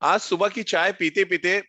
आज सुबह की चाय पीते-पीते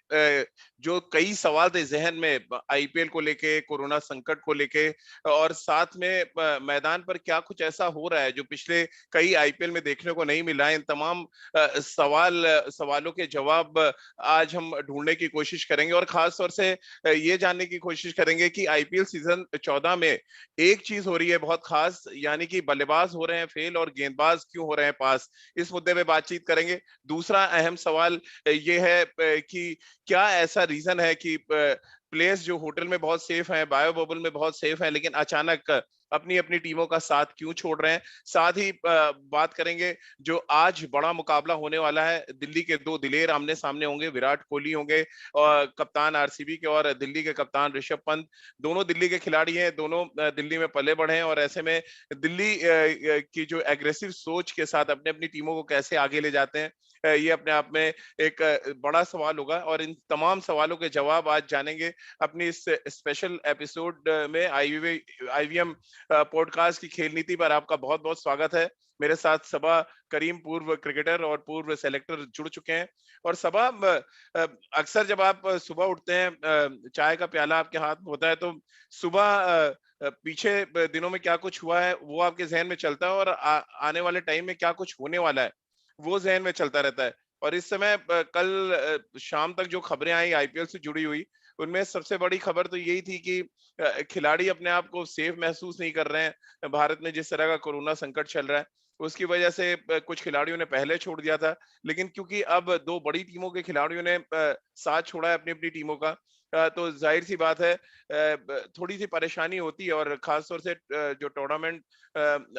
जो कई सवाल थे ज़हन में आईपीएल को लेके, कोरोना संकट को लेके और साथ में मैदान पर क्या कुछ ऐसा हो रहा है जो पिछले कई आईपीएल में देखने को नहीं मिला है। इन तमाम सवालों के जवाब आज हम ढूँढने की कोशिश करेंगे और ख़ास तौर से ये जानने की कोशिश करेंगे कि आईपीएल सीज़न 14 में एक चीज़ हो रही है बहुत ख़ास, यानी कि बल्लेबाज हो रहे हैं फेल और गेंदबाज क्यों हो रहे हैं पास। इस मुद्दे पे बातचीत करेंगे। दूसरा अहम सवाल ये है कि क्या ऐसा रीजन है कि प्लेयर्स जो होटल में बहुत सेफ हैं, बायो बबल में बहुत सेफ हैं, लेकिन अचानक अपनी अपनी टीमों का साथ क्यों छोड़ रहे हैं। साथ ही बात करेंगे जो आज बड़ा मुकाबला होने वाला है, दिल्ली के दो दिलेर आमने सामने होंगे, विराट कोहली होंगे और कप्तान आरसीबी के और दिल्ली के कप्तान ऋषभ पंत। दोनों दिल्ली के खिलाड़ी हैं, दोनों दिल्ली में पले बढ़े हैं और ऐसे में दिल्ली की जो एग्रेसिव सोच के साथ अपने अपनी टीमों को कैसे आगे ले जाते हैं, ये अपने आप में एक बड़ा सवाल होगा और इन तमाम सवालों के जवाब आज जानेंगे अपनी इस स्पेशल एपिसोड में। आईवीएम पॉडकास्ट की खेल नीति पर आपका बहुत बहुत स्वागत है। मेरे साथ सबा करीम पूर्व क्रिकेटर और पूर्व सेलेक्टर जुड़ चुके हैं। और सबा, अक्सर जब आप सुबह उठते हैं, चाय का प्याला आपके हाथ में होता है, तो सुबह पीछे दिनों में क्या कुछ हुआ है वो आपके जहन में चलता है और आने वाले टाइम में क्या कुछ होने वाला है वो ज़हन में चलता रहता है। और इस समय कल शाम तक जो खबरें आई आईपीएल से जुड़ी हुई, उनमें सबसे बड़ी खबर तो यही थी कि खिलाड़ी अपने आप को सेफ महसूस नहीं कर रहे हैं। भारत में जिस तरह का कोरोना संकट चल रहा है, उसकी वजह से कुछ खिलाड़ियों ने पहले छोड़ दिया था। लेकिन क्योंकि अब 2 बड़ी टीमों के खिलाड़ियों ने साथ छोड़ा है अपनी-अपनी टीमों का, तो ज़ाहिर-सी बात है थोड़ी-सी परेशानी होती है और ख़ास तौर से जो टूर्नामेंट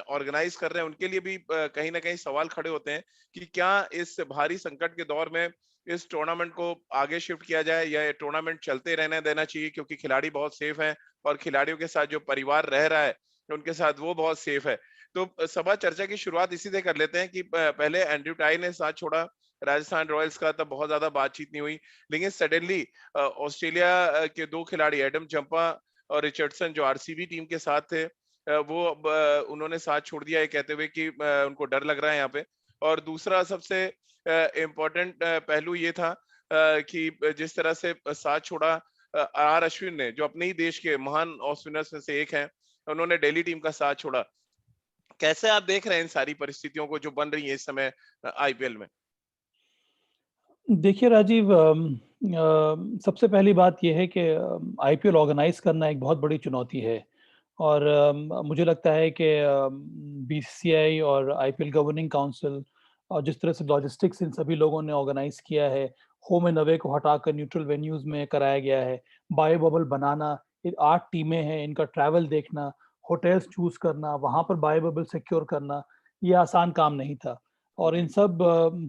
ऑर्गेनाइज़ कर रहे हैं, उनके लिए भी कहीं न कहीं सवाल खड़े होते हैं कि क्या इस भारी संकट के दौर में इस टूर्नामेंट को आगे शिफ्ट किया जाए या ये टूर्नामेंट चलते रहने देना चाहिए, क्योंकि खिलाड़ी बहुत सेफ हैं और खिलाड़ियों के साथ जो परिवार रह रहा है, उनके साथ वो बहुत सेफ है। तो सभा चर्चा की शुरुआत इसी से कर लेते हैं कि पहले एंड्रयू टाई ने साथ छोड़ा राजस्थान रॉयल्स का, तब बहुत ज़्यादा बातचीत नहीं हुई। लेकिन सडनली ऑस्ट्रेलिया के 2 खिलाड़ी एडम जंपा और रिचर्डसन जो आरसीबी टीम के साथ थे, वो अब उन्होंने साथ छोड़ दिया है कहते हुए कि उनको डर लग रहा है यहाँ पे। और दूसरा सबसे इम्पोर्टेंट पहलू ये था कि जिस तरह से साथ छोड़ा आर अश्विन ने, जो अपने ही देश के महान ऑफ स्पिनर्स में से एक हैं, उन्होंने दिल्ली टीम का साथ छोड़ा। कैसे आप देख रहे हैं इन सारी परिस्थितियों को जो बन रही है इस समय आईपीएल में? देखिए राजीव, सबसे पहली बात ये है कि आईपीएल ऑर्गेनाइज़ करना एक बहुत बड़ी चुनौती है और मुझे लगता है कि बीसीसीआई और आईपीएल गवर्निंग काउंसिल और जिस तरह से लॉजिस्टिक्स इन सभी लोगों ने ऑर्गेनाइज़ किया है, होम एंड अवे को हटाकर न्यूट्रल वेन्यूज़ में कराया गया है, बायो बबल बनाना, ये 8 टीमें हैं, इनका ट्रैवल देखना, होटल्स चूज़ करना, वहाँ पर बायो बबल सिक्योर करना, ये आसान काम नहीं था। और इन जी। सब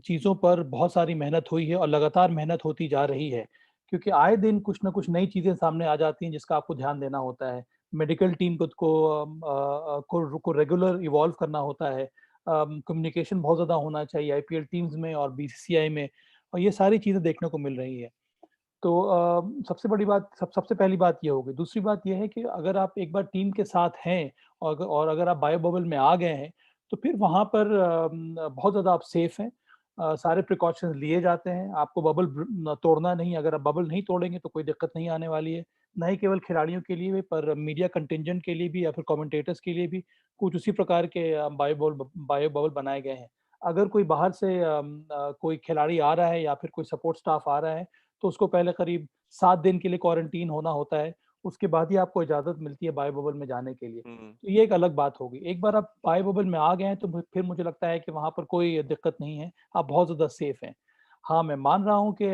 चीज़ों पर बहुत सारी मेहनत हुई है और लगातार मेहनत होती जा रही है, क्योंकि आए दिन कुछ न कुछ नई चीज़ें सामने आ जाती हैं जिसका आपको ध्यान देना होता है। मेडिकल टीम खुद को रेगुलर इवॉल्व करना होता है। कम्युनिकेशन बहुत ज़्यादा होना चाहिए आईपीएल टीम्स में और बीसीसीआई में, और ये सारी चीज़ें देखने को मिल रही है। तो सबसे बड़ी बात सबसे पहली बात ये होगी। दूसरी बात ये है कि अगर आप एक बार टीम के साथ हैं और अगर आप बायो बबल में आ गए हैं, तो फिर वहाँ पर बहुत ज़्यादा आप सेफ हैं। सारे प्रिकॉशंस लिए जाते हैं, आपको बबल तोड़ना नहीं, अगर आप बबल नहीं तोड़ेंगे तो कोई दिक्कत नहीं आने वाली है। ना ही केवल खिलाड़ियों के लिए भी, पर मीडिया कंटिंजेंट के लिए भी या फिर कमेंटेटर्स के लिए भी कुछ उसी प्रकार के बायो बबल बनाए गए हैं। अगर कोई बाहर से कोई खिलाड़ी आ रहा है या फिर कोई सपोर्ट स्टाफ आ रहा है, तो उसको पहले करीब 7 दिन के लिए क्वारंटीन होना होता है, उसके बाद ही आपको इजाज़त मिलती है बायो बबल में जाने के लिए। हुँ, तो ये एक अलग बात होगी। एक बार आप बायो बबल में आ गए हैं तो फिर मुझे लगता है कि वहाँ पर कोई दिक्कत नहीं है, आप बहुत ज़्यादा सेफ हैं। हाँ, मैं मान रहा हूँ कि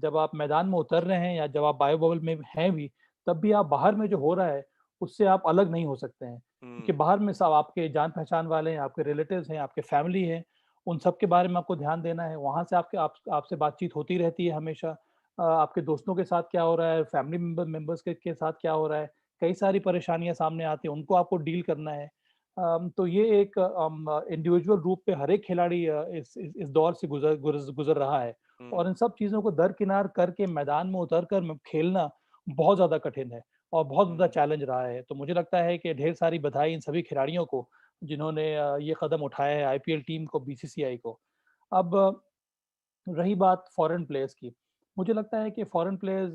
जब आप मैदान में उतर रहे हैं या जब आप बायो बबल में हैं भी, तब भी आप बाहर में जो हो रहा है, उससे आप अलग नहीं हो सकते हैं। क्योंकि हुँ। बाहर में सब आपके जान-पहचान वाले हैं, आपके रिलेटिव्स हैं, आपके फैमिली है, उन सब के बारे में आपको ध्यान देना है। वहाँ से आपसे बातचीत होती रहती है हमेशा। आपके दोस्तों के साथ क्या हो रहा है, फैमिली मेंबर्स के साथ क्या हो रहा है, कई सारी परेशानियाँ सामने आती हैं, उनको आपको डील करना है। तो ये एक इंडिविजुअल रूप पे हर एक खिलाड़ी इस दौर से गुज़र रहा है और हुँ, इन सब चीज़ों को दरकिनार करके मैदान में उतर कर खेलना बहुत ज़्यादा कठिन है और बहुत ज़्यादा हुँ। चैलेंज रहा है। तो मुझे लगता है कि ढेर सारी बधाई इन सभी खिलाड़ियों को, जिन्होंने ये कदम उठाया है, आईपीएल टीम को, बीसीसीआई को। अब रही बात फॉरेन प्लेयर्स की, मुझे लगता है कि फॉरेन प्लेयर्स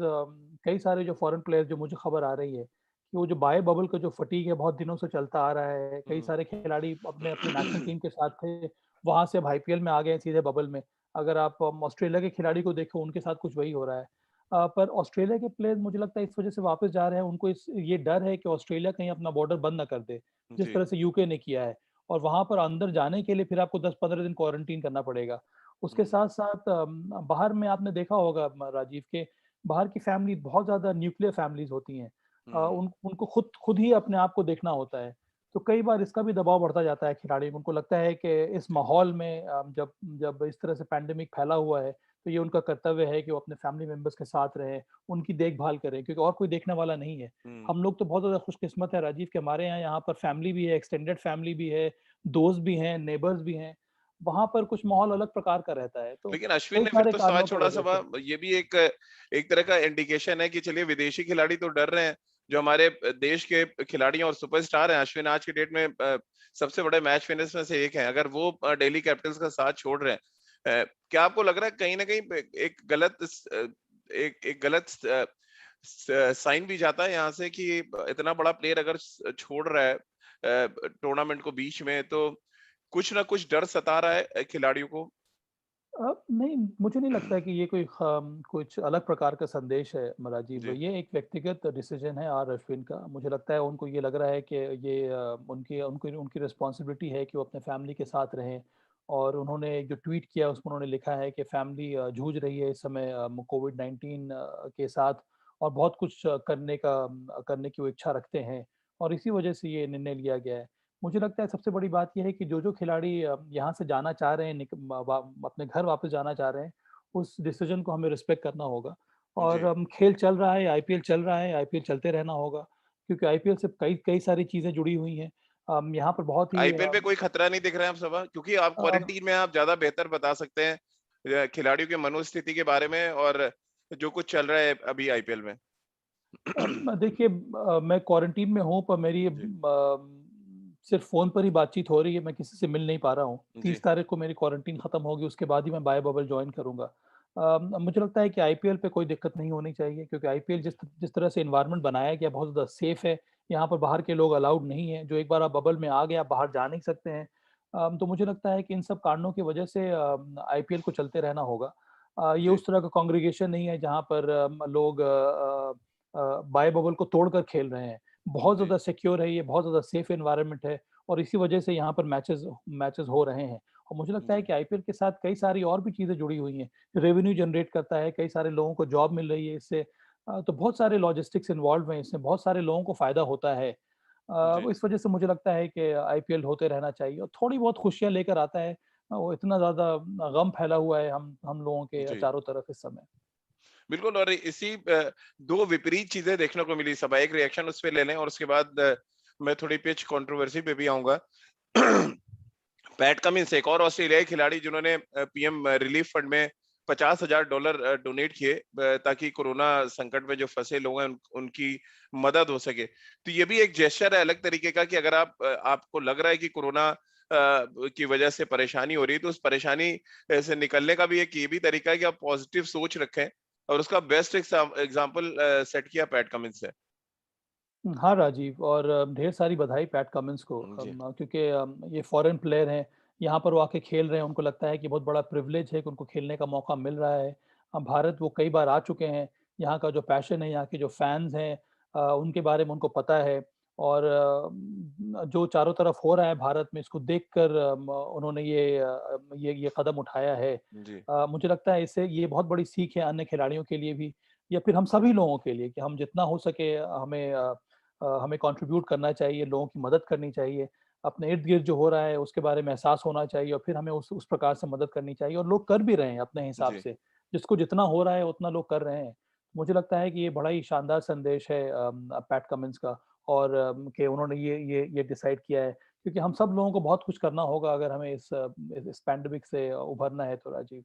कई सारे जो फॉरेन प्लेयर्स जो मुझे खबर आ रही है, कि वो जो बायो बबल का जो फटीग है बहुत दिनों से चलता आ रहा है, कई हुँ। सारे खिलाड़ी अपने अपने नेशनल टीम के साथ थे, वहाँ से अब आईपीएल में आ गए हैं सीधे बबल में। अगर आप ऑस्ट्रेलिया के खिलाड़ी को देखो उनके साथ कुछ वही हो रहा है। पर ऑस्ट्रेलिया के प्लेयर्स मुझे लगता है इस वजह से वापस जा रहे हैं, उनको इस ये डर है कि ऑस्ट्रेलिया कहीं अपना बॉर्डर बंद ना कर दे, जिस जी। तरह से यूके ने किया है और वहाँ पर अंदर जाने के लिए फिर आपको 10-15 दिन क्वारंटीन करना पड़ेगा। उसके हुँ, साथ-साथ बाहर में आपने देखा होगा राजीव के बाहर की फैमिली बहुत ज़्यादा न्यूक्लियर फैमिलीज़ होती हैं। हुँ, उनको खुद खुद ही अपने आप को देखना होता है। तो कई बार इसका भी दबाव बढ़ता जाता है खिलाड़ियों को। उनको लगता है कि इस जी। माहौल में जब जब इस तरह से पैंडेमिक फैला हुआ है, तो ये उनका कर्तव्य है कि वो अपने फैमिली मेंबर्स के साथ रहें, उनकी देखभाल करें क्योंकि और कोई देखने वाला नहीं है। हुँ। हम लोग तो बहुत ज़्यादा खुशकिस्मत है राजीव कि हमारे यहाँ पर फैमिली भी है, एक्सटेंडेड फैमिली भी है, दोस्त भी हैं, नेबर्स भी हैं। वहाँ पर कुछ माहौल अलग प्रकार का रहता है, तो लेकिन अश्विन कई ने फिर सारे तो साथ कारणों की छोड़ा वजह सभा से। ये भी एक एक तरह का इंडिकेशन है कि चलिए विदेशी खिलाड़ी तो डर रहे हैं, जो हमारे देश के खिलाड़ी हैं और सुपरस्टार हैं। अश्विन आज की डेट में सबसे बड़े मैच विनर्स में से एक हैं। अगर वो दिल्ली कैपिटल्स का साथ छोड़ रहे हैं, क्या आपको लग रहा है कहीं न कहीं एक गलत एक एक गलत साइन भी जाता है यहाँ से कि इतना बड़ा प्लेयर अगर छोड़ रहा है टूर्नामेंट को बीच में, तो कुछ ना कुछ डर सता रहा है खिलाड़ियों को? नहीं, मुझे नहीं लगता है कि ये कोई कुछ अलग प्रकार का संदेश है राजीव। जी, ये एक व्यक्तिगत डिसीज़न है आर अश्विन का। मुझे लगता है उनको ये लग रहा है कि ये उनकी उनकी उनकी रिस्पॉन्सिबिलिटी है कि वो अपने फैमिली के साथ रहें और उन्होंने जो ट्वीट किया उसमें उन्होंने लिखा है कि फैमिली जूझ रही है इस समय कोविड-19 के साथ और बहुत कुछ करने की वो इच्छा रखते हैं और इसी वजह से ये निर्णय लिया गया है। मुझे लगता है सबसे बड़ी बात ये है कि जो-जो खिलाड़ी यहाँ से जाना चाह रहे हैं निक ब वा अपने घर वापस जाना चाह रहे हैं, उस डिसीज़न को हमें रिस्पेक्ट करना होगा। और जी। खेल चल रहा है, आईपीएल चल रहा है, आईपीएल चलते रहना होगा, क्योंकि आईपीएल से कई कई सारी चीज़ें जुड़ी हुई हैं। यहाँ पर बहुत ही आईपीएल में कोई खतरा नहीं दिख रहा है आप सभा? क्योंकि आप अ, क्वारंटीन में आप ज़्यादा बेहतर बता सकते हैं खिलाड़ियों की मनोस्थिति के बारे में और जो कुछ चल रहा है अभी आईपीएल में। देखिए मैं क्वारंटीन में हूँ पर मेरी जी, सिर्फ़ फ़ोन पर ही बातचीत हो रही है, मैं किसी से मिल नहीं पा रहा हूँ। जी, 30 तारीख को मेरी क्वारंटीन खत्म होगी, उसके बाद ही मैं बायो बबल जॉइन करूँगा। मुझे लगता है कि आईपीएल पे कोई दिक्कत नहीं होनी चाहिए क्योंकि आईपीएल जी, जिस तरह से एनवायरनमेंट बनाया गया बहुत ज़्यादा सेफ़ है। यहाँ पर बाहर के लोग अलाउड नहीं हैं, जो एक बार आप बबल में आ गए, आप बाहर जा नहीं सकते हैं। तो मुझे लगता है कि इन सब कारणों की वजह से आईपीएल को चलते रहना होगा। ये जी, उस तरह का कांग्रीगेशन नहीं है जहाँ पर लोग बायो बबल को तोड़कर खेल रहे हैं। बहुत जी, ज़्यादा सिक्योर है ये, बहुत ज़्यादा सेफ एनवायरनमेंट है और इसी वजह से यहाँ पर मैचेज़ मैचेज़ हो रहे हैं। और मुझे लगता है जी, कि आईपीएल के साथ कई सारी और भी चीज़ें जुड़ी हुई हैं। रेवेन्यू जनरेट करता है, कई सारे लोगों को जॉब मिल रही है इससे। तो बहुत सारे लॉजिस्टिक्स इन्वॉल्व हैं इसमें, बहुत सारे लोगों को फ़ायदा होता है। जी, इस वजह से मुझे लगता है कि आईपीएल होते रहना चाहिए और थोड़ी बहुत खुशियाँ लेकर आता है। वो इतना ज़्यादा गम फैला हुआ है हम लोगों के जी। चारों तरफ इस समय। बिल्कुल और इसी 2 विपरीत चीज़ें देखने को मिली सभा। एक रिएक्शन उस पे ले लें और उसके बाद मैं थोड़ी पिच कंट्रोवर्सी पे भी आऊँगा। पैट कमिंस एक और ऑस्ट्रेलियाई खिलाड़ी जिन्होंने पीएम रिलीफ फंड में $50,000 डोनेट किए ताकि कोरोना संकट में जो फंसे लोग हैं उनकी मदद हो सके। तो ये भी एक जेस्चर है अलग तरीके का कि अगर आपको लग रहा है कि कोरोना की वजह से परेशानी हो रही है तो उस परेशानी से निकलने का भी एक ये भी तरीका है कि आप पॉजिटिव सोच रखें और उसका बेस्ट एग्जांपल सेट किया पैट कमिंस ने। हाँ, राजीव और ढेर सारी बधाई पैट कमिंस को जी, क्योंकि ये फॉरेन प्लेयर हैं, यहाँ पर वो आके खेल रहे हैं, उनको लगता है कि बहुत बड़ा प्रिविलेज है कि उनको खेलने का मौका मिल रहा है। भारत वो कई बार आ चुके हैं, यहाँ का जो पैशन है, यहाँ के जो फैन्स हैं उनके बारे में उनको पता है और जो चारों तरफ हो रहा है भारत में, इसको देखकर उन्होंने ये कदम उठाया है। जी, मुझे लगता है इससे ये बहुत बड़ी सीख है अन्य खिलाड़ियों के लिए भी या फिर हम सभी लोगों के लिए कि हम जितना हो सके हमें कंट्रीब्यूट करना चाहिए, लोगों की मदद करनी चाहिए। अपने इर्द-गिर्द जो हो रहा है उसके बारे में एहसास होना चाहिए और फिर हमें उस प्रकार से मदद करनी चाहिए और लोग कर भी रहे हैं अपने हिसाब जी। से। जिसको जितना हो रहा है उतना लोग कर रहे हैं। मुझे लगता है कि ये बड़ा ही शानदार संदेश है पैट कमिंस का और कि उन्होंने ये डिसाइड किया है क्योंकि हम सब लोगों को बहुत कुछ करना होगा अगर हमें इस पैंडेमिक से उभरना है तो राजीव।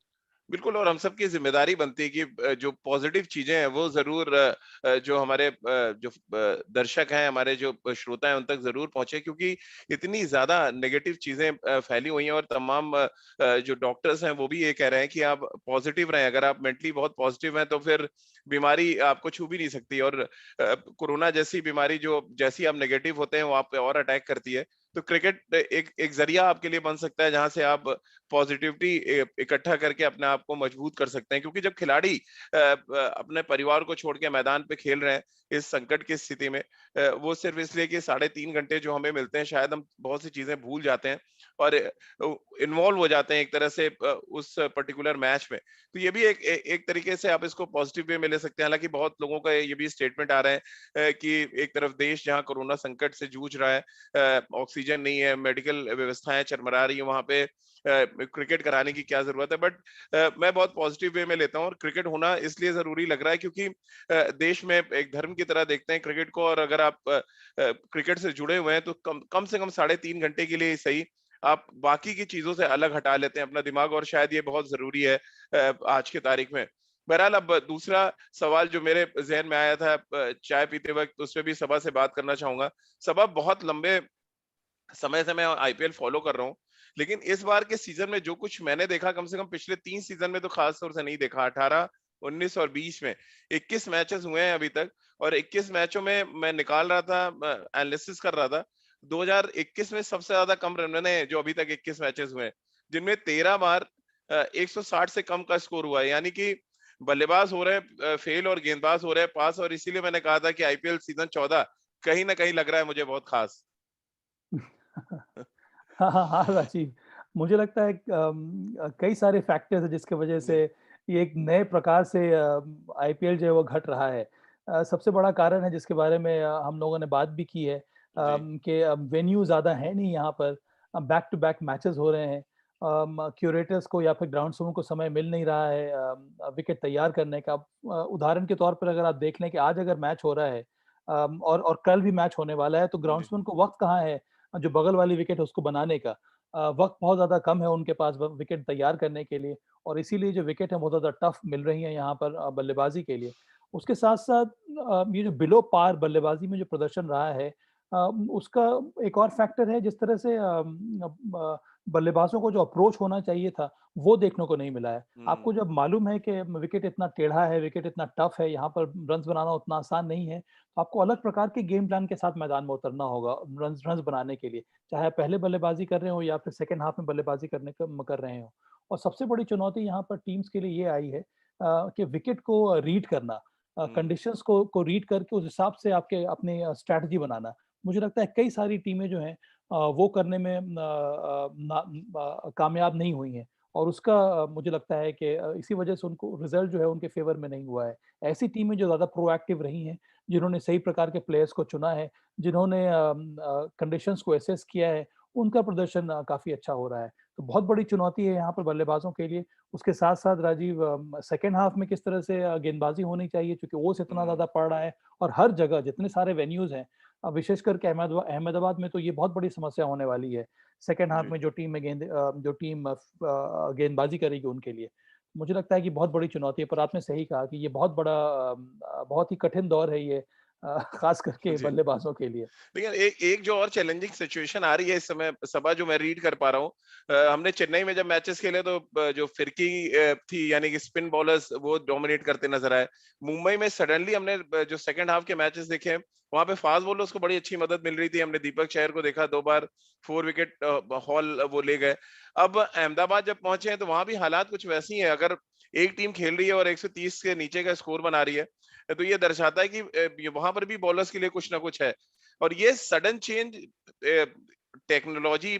बिल्कुल, और हम सबकी ज़िम्मेदारी बनती है कि जो पॉज़िटिव चीज़ें हैं वो ज़रूर जो हमारे जो दर्शक हैं, हमारे जो श्रोता हैं उन तक ज़रूर पहुँचे, क्योंकि इतनी ज़्यादा नेगेटिव चीज़ें फैली हुई हैं, और तमाम जो डॉक्टर्स हैं वो भी ये कह रहे हैं कि आप पॉज़िटिव रहें। अगर आप मेंटली बहुत पॉज़िटिव हैं तो फिर बीमारी आपको छू भी नहीं सकती, और कोरोना जैसी बीमारी जो जैसे ही आप नेगेटिव होते हैं वो आप पे और अटैक करती है। तो क्रिकेट एक एक ज़रिया आपके लिए बन सकता है जहाँ से आप पॉजिटिविटी इकट्ठा करके अपने आप को मजबूत कर सकते हैं, क्योंकि जब खिलाड़ी अपने परिवार को छोड़ के मैदान पे खेल रहे हैं इस संकट की स्थिति में, वो सिर्फ इसलिए कि 3.5 घंटे जो हमें मिलते हैं, शायद हम बहुत सी चीजें भूल जाते हैं और इन्वॉल्व हो जाते हैं एक तरह से उस पर्टिकुलर मैच में। तो ये भी एक तरीके से आप इसको पॉजिटिव वे में ले सकते हैं। हालांकि बहुत लोगों का ये भी स्टेटमेंट आ रहे हैं कि एक तरफ देश जहां कोरोना संकट से जूझ रहा है, ऑक्सीजन नहीं है, मेडिकल व्यवस्थाएं चरमरा रही है, वहां पे क्रिकेट कराने की क्या जरूरत है। बट मैं बहुत पॉजिटिव वे में लेता हूँ, और क्रिकेट होना इसलिए जरूरी लग रहा है क्योंकि देश में एक धर्म की तरह देखते हैं क्रिकेट को, और अगर आप क्रिकेट से जुड़े हुए हैं तो कम कम से कम 3.5 घंटे के लिए ही सही आप बाकी की चीजों से अलग हटा लेते हैं अपना दिमाग, और शायद ये बहुत जरूरी है आज के तारीख में। बहरहाल, अब दूसरा सवाल जो मेरे जहन में आया था चाय पीते वक्त, उसमें भी सबा से बात करना चाहूंगा। सबा, बहुत लंबे समय से मैं आईपीएल फॉलो कर रहा हूँ, लेकिन इस बार के सीजन में जो कुछ मैंने देखा, कम से कम पिछले 3 सीजन में तो खास तौर से नहीं देखा। 18, 19 और 20 में 21 मैचेस हुए हैं अभी तक, और 21 मैचों में मैं निकाल रहा था, एनालिसिस कर रहा था, 2021 में सबसे ज्यादा कम रन बने जो अभी तक 21 मैचेस हुए हैं, जिनमें 13 बार 160 से कम का स्कोर हुआ है। यानी कि बल्लेबाज हो रहे हैं फेल, और गेंदबाज हो रहे हैं पास, और इसीलिए मैंने कहा था कि आईपीएल सीजन 14 कहीं ना कहीं लग रहा है मुझे बहुत खास। हाँ, हाँ, हाँ, राजीव। मुझे लगता है कई सारे फैक्टर्स हैं जिसकी वजह से जी। ये एक नए प्रकार से आईपीएल जो है वो घट रहा है। सबसे बड़ा कारण है जिसके बारे में हम लोगों ने बात भी की है जी। कि वेन्यू ज़्यादा है नहीं यहाँ पर। बैक टू बैक मैचेस हो रहे हैं। क्यूरेटर्स को या फिर ग्राउंड्समैन को समय मिल नहीं रहा है विकेट तैयार करने का। उदाहरण के तौर पर अगर आप देख लें कि आज अगर मैच हो रहा है और कल भी मैच होने वाला है, तो जी। ग्राउंड्समैन को वक़्त कहाँ है जो बगल वाली विकेट है उसको बनाने का। वक़्त बहुत ज़्यादा कम है उनके पास व विकेट तैयार करने के लिए, और इसीलिए जो विकेट है बहुत ज़्यादा टफ मिल रही है यहाँ पर बल्लेबाज़ी के लिए। उसके साथ-साथ ये जो बिलो पार बल्लेबाज़ी में जो प्रदर्शन रहा है उसका एक और फैक्टर है जिस तरह से बल्लेबाज़ों को जो अप्रोच होना चाहिए था, वो देखने को नहीं मिला है। हुँ। आपको जब मालूम है कि विकेट इतना टेढ़ा है, विकेट इतना टफ है, यहाँ पर रन्स बनाना उतना आसान नहीं है, तो आपको अलग प्रकार के गेम प्लान के साथ मैदान में उतरना होगा रन्स रन्स बनाने के लिए। चाहे आप पहले बल्लेबाज़ी कर रहे हो या फिर सेकंड हाफ में बल्लेबाज़ी कर रहे हो। और सबसे बड़ी चुनौती यहाँ पर टीम्स के लिए ये आई है कि विकेट को रीड करना, हुँ। कंडीशंस को रीड करके उस हिसाब से आपके अपनी स्ट्रैटेजी बनाना। मुझे लगता है कई सारी टीमें जो हैं वो करने में कामयाब नहीं हुई हैं, और उसका मुझे लगता है कि इसी वजह से उनको रिज़ल्ट जो है उनके फ़ेवर में नहीं हुआ है। ऐसी टीमें जो ज़्यादा प्रोएक्टिव रही हैं, जिन्होंने सही प्रकार के प्लेयर्स को चुना है, जिन्होंने कंडीशंस को असेस किया है, उनका प्रदर्शन काफ़ी अच्छा हो रहा है। तो बहुत बड़ी चुनौती है यहाँ पर बल्लेबाज़ों के लिए। उसके साथ-साथ राजीव सेकंड हाफ में किस तरह से गेंदबाज़ी होनी चाहिए, क्योंकि ओस इतना हुँ। ज़्यादा पड़ रहा है, और हर जगह जितने सारे वेन्यूज़ हैं, विशेष करके अहमदाबाद में तो ये बहुत बड़ी समस्या होने वाली है। सेकंड हाफ जी। में जो टीम गेंदबाज़ी करेगी उनके लिए। मुझे लगता है कि बहुत बड़ी चुनौती है, पर आपने सही कहा कि ये बहुत बड़ा बहुत ही कठिन दौर है ये ख़ास करके जी। बल्लेबाज़ों के लिए। लेकिन एक एक जो और चैलेंजिंग सिचुएशन आ रही है इस समय, सभा, जो मैं रीड कर पा रहा हूँ, हमने चेन्नई में जब मैचेस खेले तो जो फिरकी थी, यानी कि स्पिन बॉलर्स वो डोमिनेट करते नजर आए। मुंबई में सडनली हमने जो सेकंड हाफ के मैचेस देखे, वहां पे फास्ट बॉलर्स को बड़ी अच्छी मदद मिल रही थी। हमने दीपक चहर को देखा, 2 बार 4 विकेट हॉल वो ले गए। अब अहमदाबाद जब पहुंचे हैं तो वहां भी हालात कुछ वैसी हैं। अगर एक टीम खेल रही है और 130 के नीचे का स्कोर बना रही है, तो ये दर्शाता है कि वहां पर भी बॉलर्स के लिए कुछ ना कुछ है। और ये सडन चेंज टेक्नोलॉजी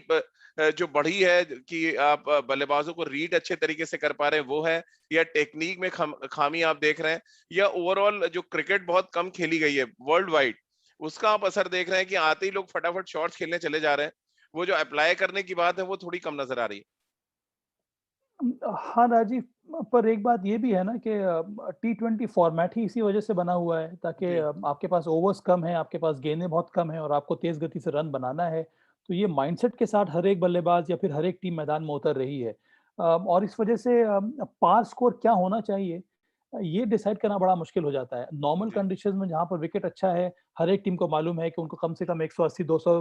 जो बढ़ी है कि आप बल्लेबाजों को रीड अच्छे तरीके से कर पा रहे हैं, वो है, या टेक्निक में खामी आप देख रहे हैं, या ओवरऑल जो क्रिकेट बहुत कम खेली गई है वर्ल्ड वाइड, उसका आप असर देख रहे हैं कि आते ही लोग फटाफट शॉट्स खेलने चले जा रहे हैं। वो जो अप्लाई करने की बात है वो थोड़ी कम नजर आ रही है। हाँ, राजीव, पर एक बात ये भी है ना कि टी20 फॉर्मेट ही इसी वजह से बना हुआ है ताकि जी। आपके पास ओवर्स कम हैं, आपके पास गेंदें बहुत कम हैं और आपको तेज़ गति से रन बनाना है। तो ये माइंडसेट के साथ हर एक बल्लेबाज या फिर हर एक टीम मैदान में उतर रही है। और इस वजह से पार स्कोर क्या होना चाहिए, ये डिसाइड करना बड़ा मुश्किल हो जाता है। नॉर्मल जी। कंडीशंस में जहाँ पर विकेट अच्छा है, हर एक टीम को मालूम है कि उनको कम से कम 180-200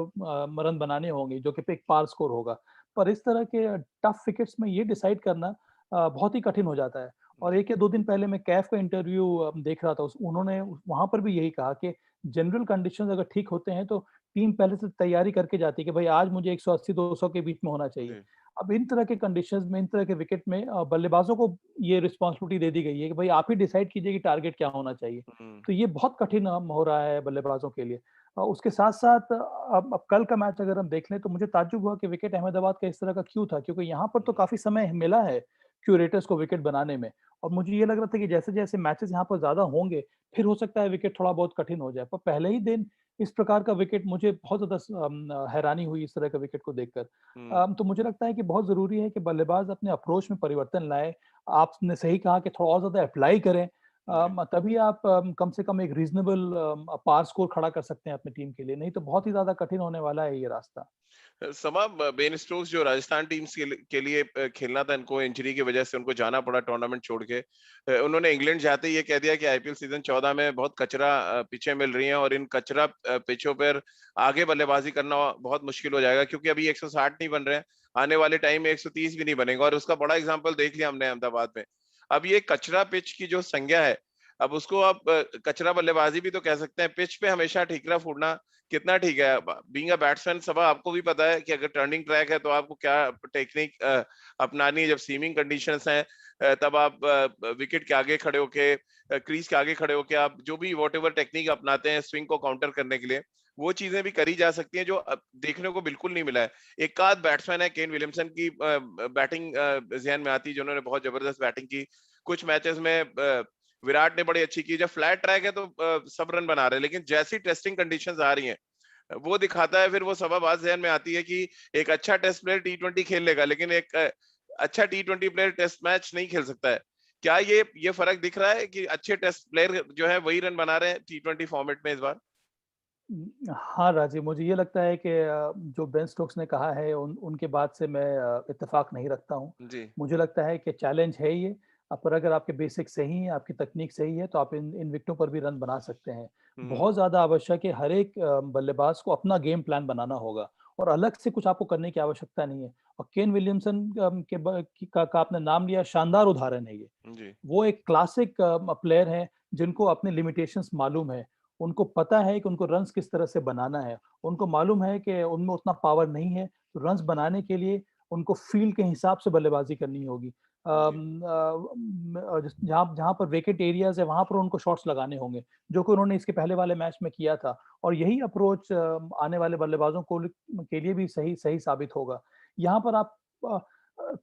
रन बनाने होंगे, जो कि एक पार स्कोर होगा। पर इस तरह के टफ विकेट्स में ये डिसाइड करना बहुत ही कठिन हो जाता है। और जी। 1 या 2 दिन पहले मैं कैफ का इंटरव्यू देख रहा था, उस उन्होंने वहाँ पर भी यही कहा कि जनरल कंडीशंस अगर ठीक होते हैं, तो टीम पहले से तैयारी करके जाती है कि भाई आज मुझे 180-200 के बीच में होना चाहिए। जी। अब इन तरह के कंडीशंस में, इन तरह के विकेट में बल्लेबाज़ों को ये रिस्पॉन्सिबिलिटी दे दी गई है कि भाई आप ही डिसाइड कीजिए कि टारगेट क्या होना चाहिए। हुँ। तो ये बहुत कठिन हो रहा है बल्लेबाज़ों के लिए। उसके साथ-साथ अब कल का मैच अगर हम देख लें, तो मुझे ताज्जुब हुआ कि विकेट अहमदाबाद का इस तरह का क्यों था? क्योंकि यहाँ पर तो हुँ। काफ़ी समय मिला है क्यूरेटर्स को विकेट बनाने में, और मुझे ये लग रहा था कि जैसे-जैसे मैचेज़ यहाँ पर ज़्यादा होंगे, फिर हो सकता है विकेट थोड़ा बहुत कठिन हो जाए। पर पहले ही दिन इस प्रकार का विकेट, मुझे बहुत ज़्यादा हैरानी हुई इस तरह का विकेट को देखकर। हुँ। तो मुझे लगता है कि बहुत ज़रूरी है कि बल्लेबाज़ अपने अप्रोच में परिवर्तन लाएँ। आपने सही कहा कि थोड़ा और ज़्यादा अप्लाई करें, जी। तभी आप कम से कम एक रीज़नेबल पार स्कोर खड़ा कर सकते हैं अपनी टीम के लिए, नहीं तो बहुत ही ज़्यादा कठिन होने वाला है ये रास्ता। समा बेन स्टोक्स जो राजस्थान टीम्स के लिए खेलना था, इनको इंजरी की वजह से उनको जाना पड़ा टूर्नामेंट छोड़ के। उन्होंने इंग्लैंड जाते ही ये कह दिया कि आईपीएल सीजन 14 में बहुत कचरा पिचें मिल रही हैं और इन कचरा पिचों पर आगे बल्लेबाजी करना बहुत मुश्किल हो जाएगा, क्योंकि अभी 160 नहीं बन रहे हैं, आने वाले टाइम में 130 भी नहीं बनेगा, और उसका बड़ा एग्जाम्पल देख लिया हमने अहमदाबाद में। अब ये कचरा पिच की जो संज्ञा है, अब उसको आप कचरा बल्लेबाजी भी तो कह सकते हैं। पिच पे हमेशा ठीकरा फुड़ना कितना ठीक है? बीइंग अ बैट्समैन सबा आपको भी पता है कि अगर टर्निंग ट्रैक है तो आपको क्या टेक्निक अपनानी है। जब सीमिंग कंडीशंस हैं, तब आप विकेट के आगे खड़े होके, क्रीज के आगे खड़े होके आप जो भी व्हाटएवर टेक्निक अपनाते हैं स्विंग को काउंटर करने के लिए, वो चीजें भी करी जा सकती हैं, जो अब देखने को बिल्कुल नहीं मिला है। एक आध बैट्समैन है, केन विलियमसन की बैटिंग ज़हन में आती है, जिन्होंने बहुत जबरदस्त बैटिंग की। कुछ मैचेस में विराट ने बड़ी अच्छी की। जब फ्लैट ट्रैक है तो सब रन बना रहे हैं, लेकिन जैसी टेस्टिंग कंडीशंस आ रही हैं, वो दिखाता है, फिर वो सबब बात ज़हन में आती है कि एक अच्छा टेस्ट प्लेयर टी20 खेल लेगा, लेकिन एक अच्छा टी20 प्लेयर टेस्ट मैच नहीं खेल सकता है। क्या ये फ़र्क दिख रहा है कि अच्छे टेस्ट प्लेयर जो है वही रन बना रहे हैं टी20 फॉर्मेट में इस बार? हाँ, राज़ी, मुझे ये लगता है कि जो बेन स्टोक्स ने कहा है, उनके बात से मैं इत्तेफ़ाक नहीं रखता हूँ। जी। मुझे लगता है कि चैलेंज है ये, पर अगर आपके बेसिक सही हैं, आपकी तकनीक सही है, तो आप इन इन विकेटों पर भी रन बना सकते हैं। हुँ। बहुत ज़्यादा आवश्यक है, हर एक बल्लेबाज़ को अपना गेम प्लान बनाना होगा, और अलग से कुछ आपको करने की आवश्यकता नहीं है। और केन विलियमसन के ब की का आपने नाम लिया, शानदार उदाहरण है ये। जी। वो एक क्लासिक प्लेयर हैं, जिनको अपने लिमिटेशंस मालूम है। उनको पता है कि उनको रन्स किस तरह से बनाना है। उनको मालूम है कि उनमें उतना पावर नहीं है, तो रन्स बनाने के लिए उनको फ़ील्ड के हिसाब से बल्लेबाज़ी करनी होगी। जी। जहाँ जहाँ पर वेकेंट एरियाज़ है, वहाँ पर उनको शॉट्स लगाने होंगे, जो कि उन्होंने इसके पहले वाले मैच में किया था, और यही अप्रोच आने वाले बल्लेबाज़ों को के लिए भी सही सही साबित होगा। यहाँ पर आप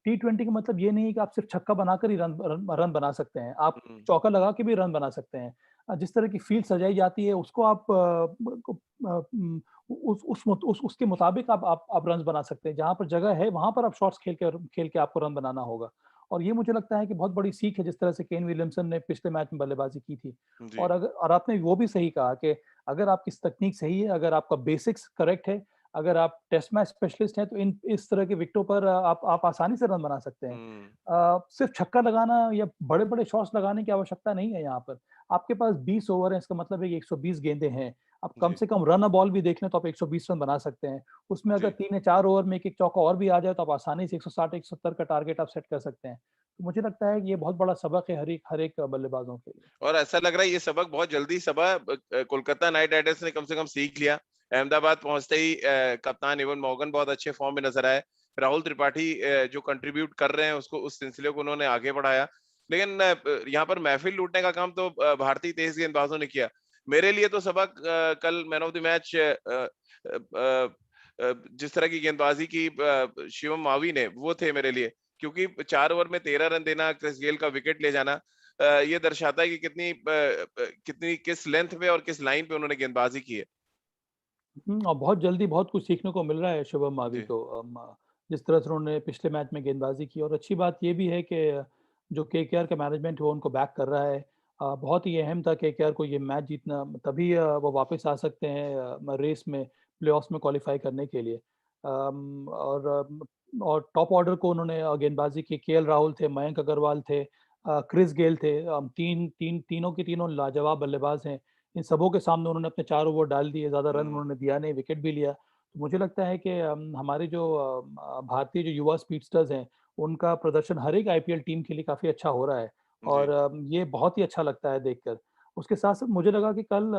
टी20 का मतलब ये नहीं है कि आप सिर्फ़ छक्का बनाकर ही रन बना सकते हैं। आप हुँ। चौका लगा के भी रन बना सकते हैं। जिस तरह की फ़ील्ड सजाई जाती है, उसको आप उसके मुताबिक आप रन्स बना सकते हैं। जहाँ पर जगह है, वहाँ पर आप शॉट्स खेल के आपको रन बनाना होगा। और ये मुझे लगता है कि बहुत बड़ी सीख है, जिस तरह से केन विलियमसन ने पिछले मैच में बल्लेबाज़ी की थी। जी। और आपने वो भी सही कहा कि अगर आपकी तकनीक सही है, अगर आपका बेसिक्स करेक्ट है, अगर आप टेस्ट मैच स्पेशलिस्ट हैं, तो इन इस तरह के विकेटों पर आप आसानी से रन बना सकते हैं। हुँ। सिर्फ़ छक्का लगाना या बड़े-बड़े शॉट्स लगाने की आवश्यकता नहीं है यहाँ पर। आपके पास 20 ओवर हैं, इसका मतलब है कि 120 गेंदें हैं। आप कम जी। से कम रन अ बॉल भी देख लें, तो आप 120 रन बना सकते हैं। उसमें अगर जी। 3 या 4 ओवर में 1-1 चौका और भी आ जाए, तो आप आसानी से 160-170 का टारगेट आप सेट कर सकते हैं। तो मुझे लगता है कि ये बहुत बड़ा सबक है हर एक बल्लेबाज़ों के लिए। और ऐसा लग रहा है ये सबक बहुत जल्दी कोलकाता नाइट राइडर्स ने कम से कम सीख लिया। अहमदाबाद पहुंचते ही कप्तान इवन मॉर्गन बहुत अच्छे फॉर्म में नजर आए। राहुल त्रिपाठी जो कंट्रीब्यूट कर रहे हैं उसको, उस सिलसिले को उन्होंने आगे बढ़ाया। लेकिन यहाँ पर महफिल लूटने का काम तो भारतीय तेज गेंदबाजों ने किया। मेरे लिए तो सबक कल मैन ऑफ द मैच जिस तरह की गेंदबाजी की शिवम मावी ने, वो थे मेरे लिए। क्योंकि 4 ओवर में 13 रन देना, क्रिस गेल का विकेट ले जाना, ये दर्शाता है कि कितनी किस लेंथ पे और किस लाइन पे उन्होंने गेंदबाजी की है। और बहुत जल्दी बहुत कुछ सीखने को मिल रहा है शुभम मावी जी। को। जिस तरह से उन्होंने पिछले मैच में गेंदबाज़ी की, और अच्छी बात ये भी है कि जो केकेआर का मैनेजमेंट है, वो उनको बैक कर रहा है। बहुत ही अहम था केकेआर को ये मैच जीतना, तभी वो वापस आ सकते हैं रेस में, प्लेऑफ्स में क्वालीफाई करने के लिए। और और टॉप ऑर्डर को उन्होंने गेंदबाजी की। केएल राहुल थे, मयंक अग्रवाल थे, क्रिस गेल थे। तीनों के तीनों लाजवाब बल्लेबाज हैं। इन सबों के सामने उन्होंने अपने 4 ओवर डाल दिए, ज़्यादा रन हम्म, उन्होंने दिया नहीं, विकेट भी लिया। तो मुझे लगता है कि हमारे जो भारतीय जो युवा स्पीडस्टर्स हैं, उनका प्रदर्शन हर एक आईपीएल टीम के लिए काफ़ी अच्छा हो रहा है और जी ये बहुत ही अच्छा लगता है देखकर। उसके साथ-साथ मुझे लगा कि कल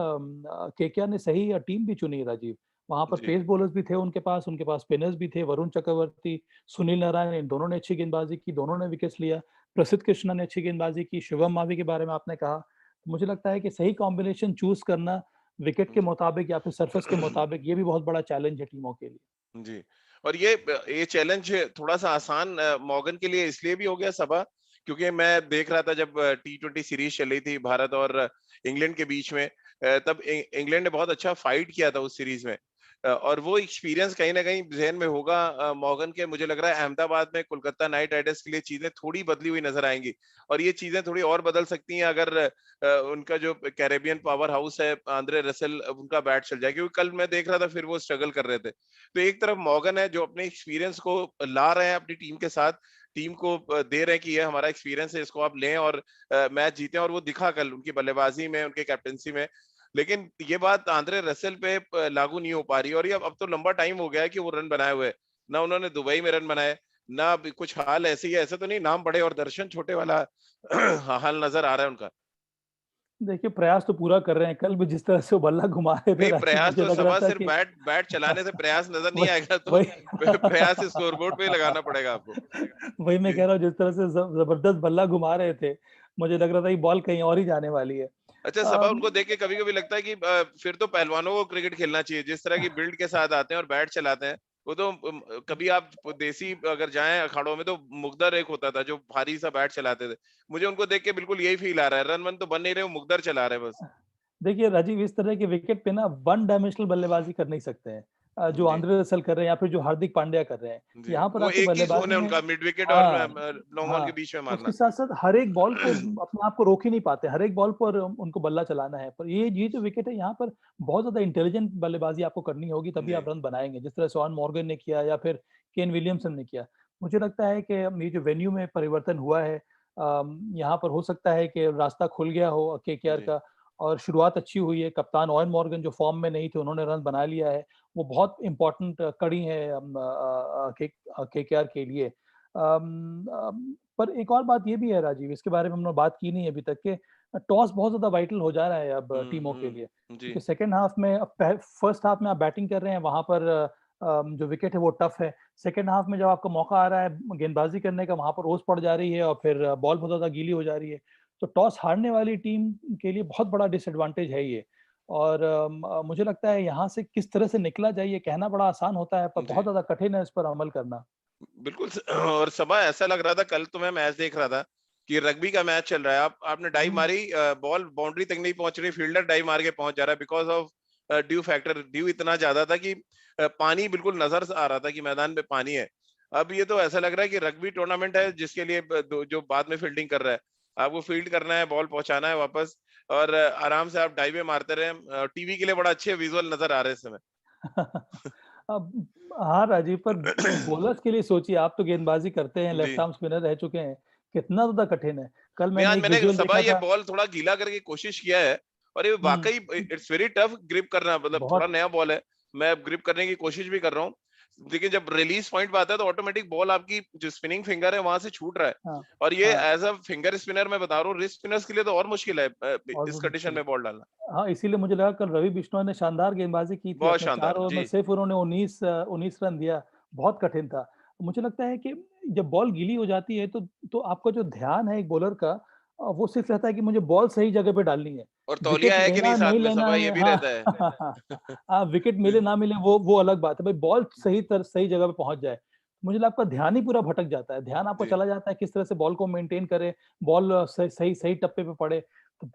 केकेआर ने सही टीम भी चुनी राजीव। वहाँ पर जी पेस बॉलर्स भी थे उनके पास स्पिनर्स भी थे, वरुण चक्रवर्ती, सुनील नारायण, इन दोनों ने अच्छी गेंदबाजी की, दोनों ने विकेट्स लिया। प्रसिद्ध कृष्णा ने अच्छी गेंदबाजी की, शिवम मावी के बारे में आपने कहा। मुझे लगता है कि सही कॉम्बिनेशन चूज़ करना विकेट के जी मुताबिक या फिर सरफेस के मुताबिक, ये भी बहुत बड़ा चैलेंज है टीमों के लिए। जी। और ये चैलेंज थोड़ा-सा आसान मॉर्गन के लिए इसलिए भी हो गया सबा, क्योंकि मैं देख रहा था जब टी20 सीरीज़ चल रही थी भारत और इंग्लैंड के बीच में, तब इंग्लैंड ने बहुत अच्छा फाइट किया था उस सीरीज़ में। और वो एक्सपीरियंस कहीं न कहीं ज़हन में होगा मॉर्गन के। मुझे लग रहा है अहमदाबाद में कोलकाता नाइट राइडर्स के लिए चीज़ें थोड़ी बदली हुई नज़र आएँगी और ये चीज़ें थोड़ी और बदल सकती हैं अगर उनका जो कैरेबियन पावर हाउस है, आंद्रे रसेल, उनका बैट चल जाए, क्योंकि कल मैं देख रहा था फिर वो स्ट्रगल कर रहे थे। तो एक तरफ मॉर्गन है जो अपने एक्सपीरियंस को ला रहे हैं अपनी टीम के साथ, टीम को दे रहे हैं कि ये हमारा एक्सपीरियंस है, इसको आप लें और मैच जीतें, और वो दिखा कल उनकी बल्लेबाजी में, उनके कैप्टेंसी में। लेकिन ये बात आंद्रे रसेल पे लागू नहीं हो पा रही, और ये अब तो लंबा टाइम हो गया है कि वो रन बनाए हुए। ना उन्होंने दुबई में रन बनाए, ना अभी कुछ हाल ऐसे ही है, ऐसे तो नहीं नाम बड़े और दर्शन छोटे वाला हाल नज़र आ रहा है उनका। देखिए, प्रयास तो पूरा कर रहे हैं। कल भी जिस तरह से वो बल्ला घुमा रहे थे नहीं, राजीव, प्रयास मुझे तो लग रहा सबा था सिर्फ कि बैट बैट चलाने से प्रयास नज़र नहीं वही आएगा, तो वही प्रयास स्कोरबोर्ड पे ही लगाना पड़ेगा आपको। वही मैं जी। कह रहा हूँ, जिस तरह से ज़बरदस्त बल्ला घुमा रहे थे, मुझे लग रहा था ये बॉल कहीं और ही जाने वाली है। अच्छा सबा, अम, उनको देख के कभी-कभी लगता है कि फिर तो पहलवानों को क्रिकेट खेलना चाहिए। जिस तरह की बिल्ड के साथ आते हैं और बैट चलाते हैं, वो तो कभी आप देसी अगर जाएँ अखाड़ों में तो मुग्दर एक होता था जो भारी सा बैट चलाते थे। मुझे उनको देख के बिल्कुल यही फ़ील आ रहा है। रन-वन तो बन नहीं रहे, वो मुग्दर चला रहे हैं बस। देखिए राजीव, इस तरह के विकेट पे ना वन डायमेंशनल बल्लेबाजी कर नहीं सकते हैं। जो जी, आंद्रे रसेल कर रहे हैं या फिर जो हार्दिक पांड्या कर रहे हैं। जी। यहाँ पर वो आपकी एक ही ज़ोन बल्लेबाजी है में उनका, मिड विकेट और हाँ, लॉन्ग ऑन के हाँ। बीच में उसके मारना। साथ-साथ हर एक बॉल को अपने आप को रोक ही नहीं पाते। हर एक बॉल पर उनको बल्ला चलाना है। पर ये जो विकेट है, यहाँ पर बहुत ज़्यादा इंटेलिजेंट बल्लेबाज़ी आपको करनी होगी, तभी जी, आप रन बनाएँगे। जिस तरह शॉन मॉर्गन ने किया या फिर केन विलियमसन ने किया। मुझे लगता है कि ये जो वेन्यू में परिवर्तन हुआ है, यहाँ पर हो सकता है कि रास्ता खुल गया हो केकेआर जी, का और शुरुआत अच्छी हुई है। कप्तान ओवेन मॉर्गन जो फ़ॉर्म में नहीं थे, उन्होंने रन बना लिया है। वो बहुत इम्पोर्टेंट कड़ी है केकेआर के लिए। पर एक और बात ये भी है राजीव, इसके बारे में हमने बात की नहीं अभी तक के टॉस बहुत ज़्यादा वाइटल हो जा रहा है अब हुँ, टीमों के लिए। हुँ। जी, क्योंकि सेकंड हाफ में अब फर्स्ट हाफ में आप बैटिंग कर रहे हैं, वहाँ पर जो विकेट है वो टफ है। सेकंड हाफ में जब आपको मौका आ रहा है गेंदबाज़ी करने का, वहाँ पर ओस पड़ जा रही है और फिर बॉल बहुत ज़्यादा गीली हो जा रही है। तो टॉस हारने वाली टीम के लिए बहुत बड़ा डिसएडवांटेज है ये। और मुझे लगता है यहाँ से किस तरह से निकला जाए, ये कहना बड़ा आसान होता है, पर बहुत जी। ज़्यादा कठिन है इस पर अमल करना। बिल्कुल और सबा ऐसा लग रहा था, कल तो मैं मैच देख रहा था कि रग्बी का मैच चल रहा है। आप आपने डाइव हुँ। मारी, बॉल बाउंड्री तक नहीं पहुंच रही, फील्डर डाइव मार के पहुंच जा रहा है because of due factor. Due इतना ज्यादा था कि पानी बिल्कुल नजर आ रहा था कि मैदान में पानी है। अब ये तो ऐसा लग रहा है कि रग्बी टूर्नामेंट है जिसके लिए जो बाद में फील्डिंग कर रहा है, आपको फील्ड करना है, बॉल पहुंचाना है वापस, और आराम से आप डाइवे मारते रहे। टीवी के लिए बड़ा अच्छे विजुअल नजर आ रहे हैं इस समय। अब हाँ, राजीव, पर बॉलर्स के लिए सोचिए, आप तो गेंदबाजी करते हैं, जी, लेफ्ट आर्म स्पिनर रह चुके हैं, कितना ज़्यादा कठिन है। कल नहीं, मैंने आज एक मैंने विज़ुअल सबा देखा ये था। बॉल थोड़ा गीला करके कोशिश किया है, और ये हुँ, वाक़ई इट्स वेरी टफ ग्रिप करना, मतलब थोड़ा बहुत नया बॉल है। मैं ग्रिप करने की कोशिश भी कर रहा हूँ। लेकिन जब रिलीज़ पॉइंट पे आता है तो ऑटोमेटिक बॉल आपकी जो स्पिनिंग फिंगर है वहाँ से छूट रहा है। हाँ, और ये हाँ, एज़ अ फिंगर स्पिनर मैं बता रहा हूँ, रिस्ट स्पिनर्स के लिए तो और मुश्किल है और इस भी कंडीशन मुश्किल है। में बॉल डालना। हाँ, इसीलिए मुझे लगा कल रवि बिश्नोई ने शानदार गेंदबाज़ी की थी, बहुत अपने 4 शानदार। ओवर में जी, सिर्फ़ उन्होंने 19 रन दिया, बहुत कठिन था। मुझे लगता है कि जब बॉल गीली हो जाती है, तो आपका जो ध्यान है एक बॉलर का, वो सिर्फ़ रहता है कि मुझे बॉल सही जगह पे डालनी है। और विकेट तौलिया है कि नहीं लेना, साथ नहीं में लेना सबा, ये है, भी हाँ, रहता है। हाँ, विकेट मिले ना मिले वो अलग बात है, भाई बॉल सही जगह पे पहुँच जाए। मुझे लगता है आपका ध्यान ही पूरा भटक जाता है, ध्यान आपका जी, चला जाता है किस तरह से बॉल को मेंटेन करें, बॉल सही टप्पे पे पड़े। तो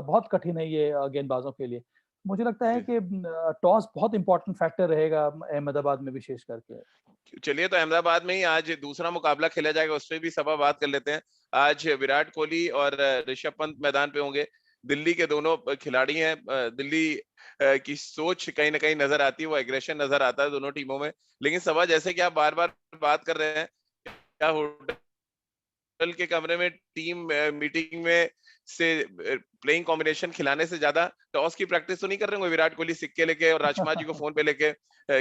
बहुत कठिन है ये गेंदबाजों के लिए। मुझे लगता है जी। कि टॉस बहुत इम्पोर्टेंट फैक्टर रहेगा अहमदाबाद में विशेष करके। चलिए, तो अहमदाबाद में ही आज दूसरा मुकाबला खेला जाएगा, उसपे भी सबा बात कर लेते हैं। आज विराट कोहली और ऋषभ पंत मैदान पे होंगे। दिल्ली के दोनों खिलाड़ी हैं। दिल्ली की सोच कहीं ना कहीं नजर आती है, वो एग्रेशन नजर आता है दोनों टीमों में। लेकिन सबा, जैसे कि आप बार बार बात कर रहे हैं, क्या होटल के कमरे में टीम मीटिंग में से प्लेइंग कॉम्बिनेशन खिलाने से ज्यादा टॉस की प्रैक्टिस तो नहीं कर रहे होंगे विराट कोहली सिक्के लेके और राजकुमार जी को फोन पे लेके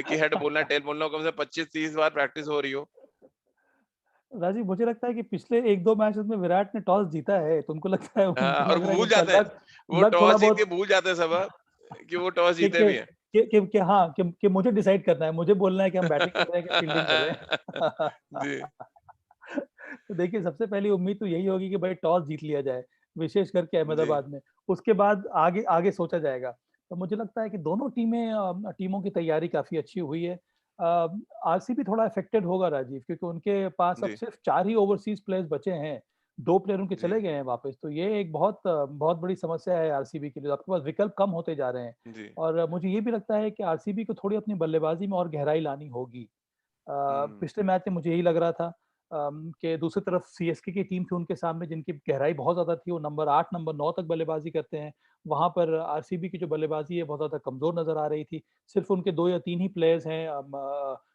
कि हेड बोलना टेल बोलना हो, कम से 25-30 बार प्रैक्टिस हो रही हो? राजीव, मुझे लगता है कि पिछले 1-2 मैचेस में विराट ने टॉस जीता है। तुमको लगता है, हाँ, उनको और लग रहा है कि भूल उनका जाते हैं, लक वो लक टॉस थोड़ा जीत के बहुत भूल जाते हैं सब कि वो टॉस कि जीते कि भी हैं। कि हाँ, कि मुझे डिसाइड करना है, मुझे बोलना है कि हम बैटिंग कर रहे हैं कि फील्डिंग कर रहे हैं। जी, तो देखिए, सबसे पहली उम्मीद तो यही होगी कि भाई टॉस जीत लिया जाए, विशेष करके जी, अहमदाबाद में। उसके बाद आगे आगे सोचा जाएगा। तो मुझे लगता है कि दोनों टीमों की तैयारी काफ़ी अच्छी हुई है। आरसीबी थोड़ा अफेक्टेड होगा राजीव, क्योंकि उनके पास अब जी, सिर्फ 4 ही ओवरसीज़ प्लेयर्स बचे हैं। 2 प्लेयर उनके जी, चले गए हैं वापस, तो ये एक बहुत बड़ी समस्या है आरसीबी के लिए। आपके पास विकल्प कम होते जा रहे हैं जी, और मुझे ये भी लगता है कि आरसीबी को थोड़ी अपनी बल्लेबाज़ी में और गहराई लानी होगी। हुँ, पिछले मैच में मुझे यही लग रहा था कि दूसरी तरफ सीएसके की टीम थी उनके सामने, जिनकी गहराई बहुत ज़्यादा थी, वो नंबर 8, नंबर 9 तक बल्लेबाज़ी करते हैं। वहाँ पर आरसीबी की जो बल्लेबाज़ी है बहुत ज़्यादा कमज़ोर नज़र आ रही थी। सिर्फ़ उनके 2 या 3 ही प्लेयर्स हैं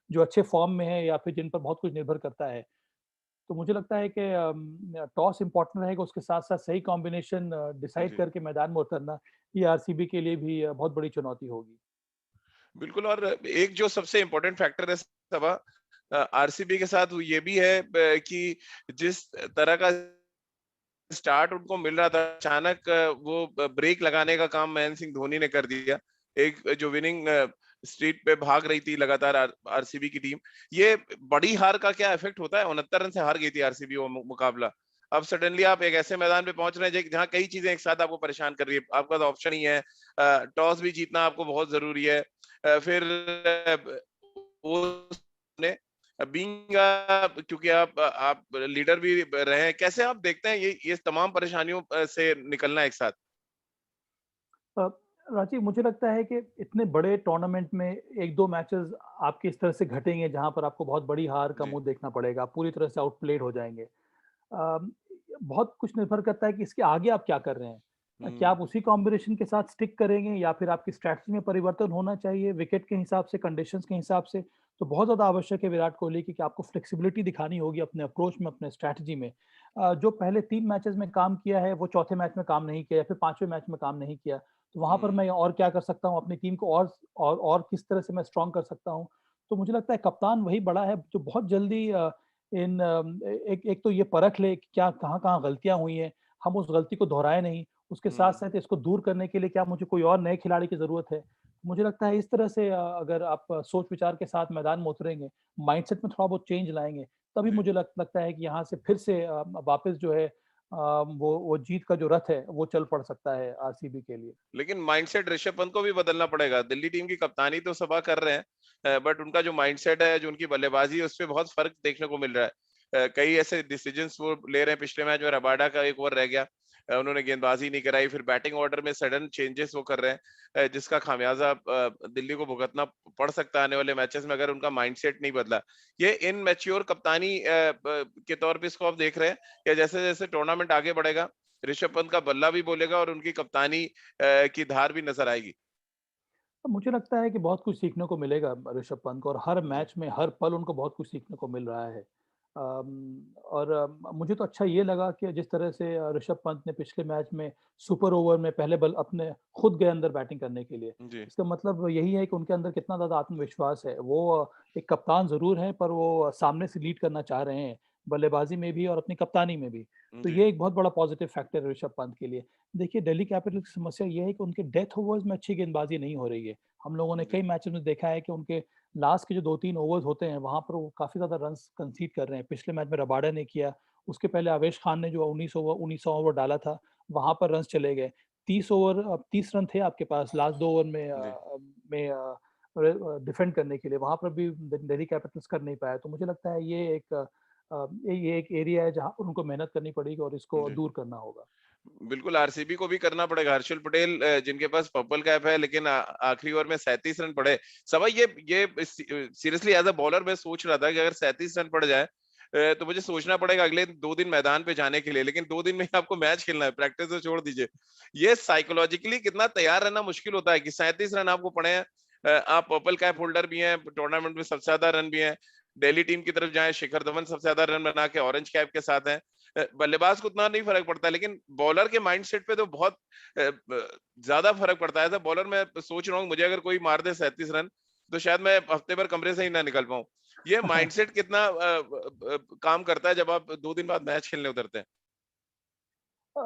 जो अच्छे फ़ॉर्म में हैं या फिर जिन पर बहुत कुछ निर्भर करता है। तो मुझे लगता है कि टॉस इम्पोर्टेंट रहेगा, उसके साथ-साथ सही कॉम्बिनेशन डिसाइड जी। करके मैदान में उतरना, ये आरसीबी के लिए भी बहुत बड़ी चुनौती होगी। बिल्कुल, और एक जो सबसे इम्पोर्टेंट फैक्टर है सबा, आरसीबी के साथ वो ये भी है कि जिस तरह का स्टार्ट उनको मिल रहा था, अचानक वो ब्रेक लगाने का काम महेंद्र सिंह धोनी ने कर दिया। एक जो विनिंग स्ट्रीक पे भाग रही थी लगातार आरसीबी की टीम, ये बड़ी हार का क्या इफेक्ट होता है? 69 रन से हार गई थी आरसीबी वो मुकाबला। अब सडनली आप एक ऐसे मैदान पे पहुंच रहे हैं जहाँ कई चीजें एक साथ आपको परेशान कर रही है। आपका तो ऑप्शन ही है, टॉस भी जीतना आपको बहुत जरूरी है। फिर वो ने बीइंग क्योंकि आप लीडर भी रहे हैं, कैसे आप देखते हैं ये तमाम परेशानियों से निकलना एक साथ? अ, राजीव, मुझे लगता है कि इतने बड़े टूर्नामेंट में 1-2 मैचेस आपके इस तरह से घटेंगे जहाँ पर आपको बहुत बड़ी हार का जी। मुँह देखना पड़ेगा, आप पूरी तरह से आउटप्लेड हो जाएँगे। अ, बहुत कुछ निर्भर करता है कि इसके आगे आप क्या कर रहे हैं। क्या हुँ, आप उसी कॉम्बिनेशन के साथ स्टिक करेंगे या फिर आपकी स्ट्रैटेजी में परिवर्तन होना चाहिए विकेट के हिसाब से, कंडीशंस के हिसाब से? तो बहुत ज़्यादा आवश्यक है विराट कोहली की कि आपको फ्लेक्सिबिलिटी दिखानी होगी अपने अप्रोच में, अपने स्ट्रैटेजी में। जो पहले 3 मैचेस में काम किया है, वो चौथे मैच में काम नहीं किया या फिर 5वें मैच में काम नहीं किया। तो वहाँ पर हुँ, मैं और क्या कर सकता हूँ, अपनी टीम को और किस तरह से मैं स्ट्रॉन्ग कर सकता हूँ। तो मुझे लगता है कप्तान वही बड़ा है जो बहुत जल्दी इन एक एक तो ये परख ले कि क्या कहाँ-कहाँ गलतियाँ हुई हैं, हम उस गलती को दोहराए नहीं। उसके हुँ, साथ-साथ इसको दूर करने के लिए क्या मुझे कोई और नए खिलाड़ी की ज़रूरत है? मुझे लगता है इस तरह से अगर आप सोच-विचार के साथ मैदान में उतरेंगे, माइंडसेट में थोड़ा बहुत चेंज लाएँगे, तभी जी। मुझे लगता है कि यहाँ से फिर से वापस जो है वो जीत का जो रथ है, वो चल पड़ सकता है आरसीबी के लिए। लेकिन माइंडसेट ऋषभ पंत को भी बदलना पड़ेगा। दिल्ली टीम की कप्तानी तो सबा कर रहे हैं, बट उनका जो माइंडसेट है, जो उनकी बल्लेबाज़ी है, उसपे बहुत फ़र्क देखने को मिल रहा है। कई ऐसे डिसीजंस वो ले रहे हैं, पिछले मैच में रबाडा का 1 ओवर रह गया। उन्होंने गेंदबाज़ी नहीं कराई, फिर बैटिंग ऑर्डर में सडन चेंजेस वो कर रहे हैं, जिसका खामियाज़ा दिल्ली को भुगतना पड़ सकता है आने वाले मैचेस में अगर उनका माइंडसेट नहीं बदला। ये इमैच्योर कप्तानी के तौर पे इसको आप देख रहे हैं, या जैसे-जैसे टूर्नामेंट आगे बढ़ेगा, ऋषभ पंत का बल्ला भी बोलेगा और उनकी कप्तानी की धार भी नज़र आएगी? तो मुझे लगता है कि बहुत कुछ सीखने को मिलेगा ऋषभ पंत को और हर जी, मैच में, हर पल उनको बहुत कुछ सीखने को मिल रहा है। और मुझे तो अच्छा ये लगा कि जिस तरह से ऋषभ पंत ने पिछले मैच में सुपर ओवर में पहले बल अपने खुद गए अंदर बैटिंग करने के लिए। जी, इसका मतलब यही है कि उनके अंदर कितना ज़्यादा आत्मविश्वास है। वो एक कप्तान ज़रूर हैं, पर वो सामने से लीड करना चाह रहे हैं, बल्लेबाज़ी में भी और अपनी कप्तानी में भी। तो जी, ये एक बहुत बड़ा पॉज़िटिव फैक्टर है ऋषभ पंत के लिए। देखिए, दिल्ली कैपिटल्स की समस्या ये है कि उनके डेथ ओवर्स में अच्छी गेंदबाज़ी नहीं हो रही है। हम लोगों ने जी, कई मैचेस में देखा है कि उनके लास्ट के जो 2-3 ओवर्स होते हैं, वहाँ पर वो काफ़ी ज़्यादा रन्स कंसीड कर रहे हैं। पिछले मैच में रबाडा ने किया, उसके पहले आवेश खान ने जो 19 ओवर डाला था, वहाँ पर रन्स चले गए। 30 रन थे आपके पास लास्ट 2 ओवर जी। में डिफेंड करने के लिए, वहाँ पर भी दिल्ली कैपिटल्स कर नहीं पाया। तो मुझे लगता है ये एक एरिया है जहाँ पर उनको मेहनत करनी पड़ेगी और इसको जी। दूर करना होगा। बिल्कुल, आरसीबी को भी करना पड़ेगा। हर्षल पटेल जिनके पास पर्पल कैप है, लेकिन आखिरी ओवर में 37 रन पड़े। सवाई ये सीरियसली एज़ अ बॉलर मैं सोच रहा था कि अगर 37 रन पड़ जाए, तो मुझे सोचना पड़ेगा अगले 2 दिन मैदान पे जाने के लिए, लेकिन 2 दिन में ही आपको मैच खेलना है, प्रैक्टिस तो छोड़ दीजिए। ये साइकोलॉजिकली कितना तैयार रहना मुश्किल होता है कि 37 रन आपको पड़े हैं, आप पर्पल कैप होल्डर भी हैं, टूर्नामेंट में सबसे ज्यादा रन भी हैं, दिल्ली टीम की तरफ जाएं, शिखर धवन सबसे ज्यादा रन बना के ऑरेंज कैप के साथ हैं। बल्लेबाज को उतना नहीं फर्क पड़ता, लेकिन बॉलर के माइंडसेट पे तो बहुत ज्यादा फर्क पड़ता है। बॉलर मैं सोच रहा हूँ मुझे अगर कोई मार दे 37 रन, तो शायद मैं हफ्ते भर कमरे से ही ना निकल पाऊं। ये माइंडसेट कितना काम करता है जब आप 2 दिन बाद मैच खेलने उतरते हैं।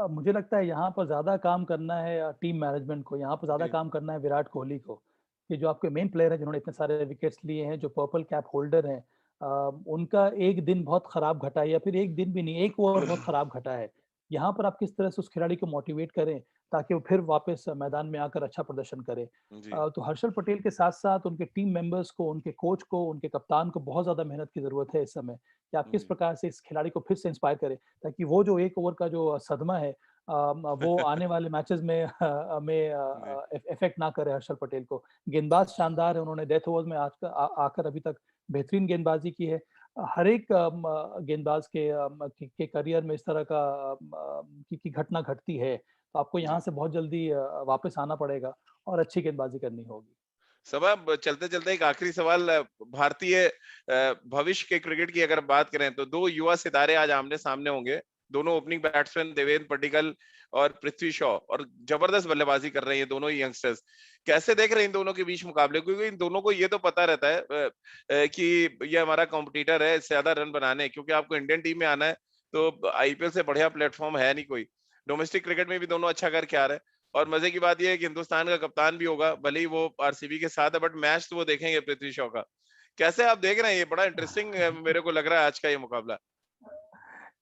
मुझे लगता है यहाँ पर ज़्यादा काम करना है टीम मैनेजमेंट को, यहाँ पर ज़्यादा जी। काम करना है विराट कोहली को, कि जो आपके मेन प्लेयर हैं जिन्होंने इतने सारे विकेट्स लिए हैं, जो पर्पल कैप होल्डर हैं, उनका एक दिन बहुत खराब घटा है या फिर एक दिन भी नहीं, एक ओवर बहुत खराब घटा है। यहाँ पर आप किस तरह से उस खिलाड़ी को मोटिवेट करें, ताकि वो फिर वापस मैदान में आकर अच्छा प्रदर्शन करे। जी। तो हर्षल पटेल के साथ-साथ उनके टीम मेंबर्स को, उनके कोच को, उनके कप्तान को बहुत ज़्यादा मेहनत की ज़रूरत है इस समय, कि आप किस जी। प्रकार से इस खिलाड़ी को फिर से इंस्पायर करें, ताकि वो जो 1 ओवर का जो सदमा है, वो आने वाले मैचेस में जी। इफेक्ट ना करे हर्षल पटेल को। गेंदबाज शानदार है, उन्होंने डेथ ओवर्स में आकर अभी तक बेहतरीन गेंदबाजी की है। हर एक गेंदबाज के करियर में इस तरह का की घटना घटती है, तो आपको यहाँ जी। से बहुत जल्दी वापस आना पड़ेगा और अच्छी गेंदबाजी करनी होगी। सबब चलते-चलते एक आखिरी सवाल, भारतीय भविष्य के क्रिकेट की अगर बात करें तो 2 युवा सितारे आज आमने-सामने होंगे। दोनों ओपनिंग बैट्समैन देवेंद्र पडिक्कल और पृथ्वी शॉ, और जबरदस्त बल्लेबाजी कर रहे हैं ये दोनों ही यंगस्टर्स। कैसे देख रहे हैं इन दोनों के बीच मुकाबले? क्योंकि इन दोनों को ये तो पता रहता है कि ये हमारा कॉम्पिटिटर है, इससे ज्यादा रन बनाने हैं, क्योंकि आपको इंडियन टीम में आना है, तो आईपीएल से बढ़िया प्लेटफॉर्म है नहीं कोई। डोमेस्टिक क्रिकेट में भी दोनों अच्छा करके आ रहे हैं। और मजे की बात ये है कि हिंदुस्तान का कप्तान भी होगा, भले ही वो आरसीबी के साथ है, बट मैच तो वो देखेंगे पृथ्वी शॉ का। कैसे आप देख रहे हैं? ये बड़ा इंटरेस्टिंग मेरे को लग रहा है आज का ये मुकाबला।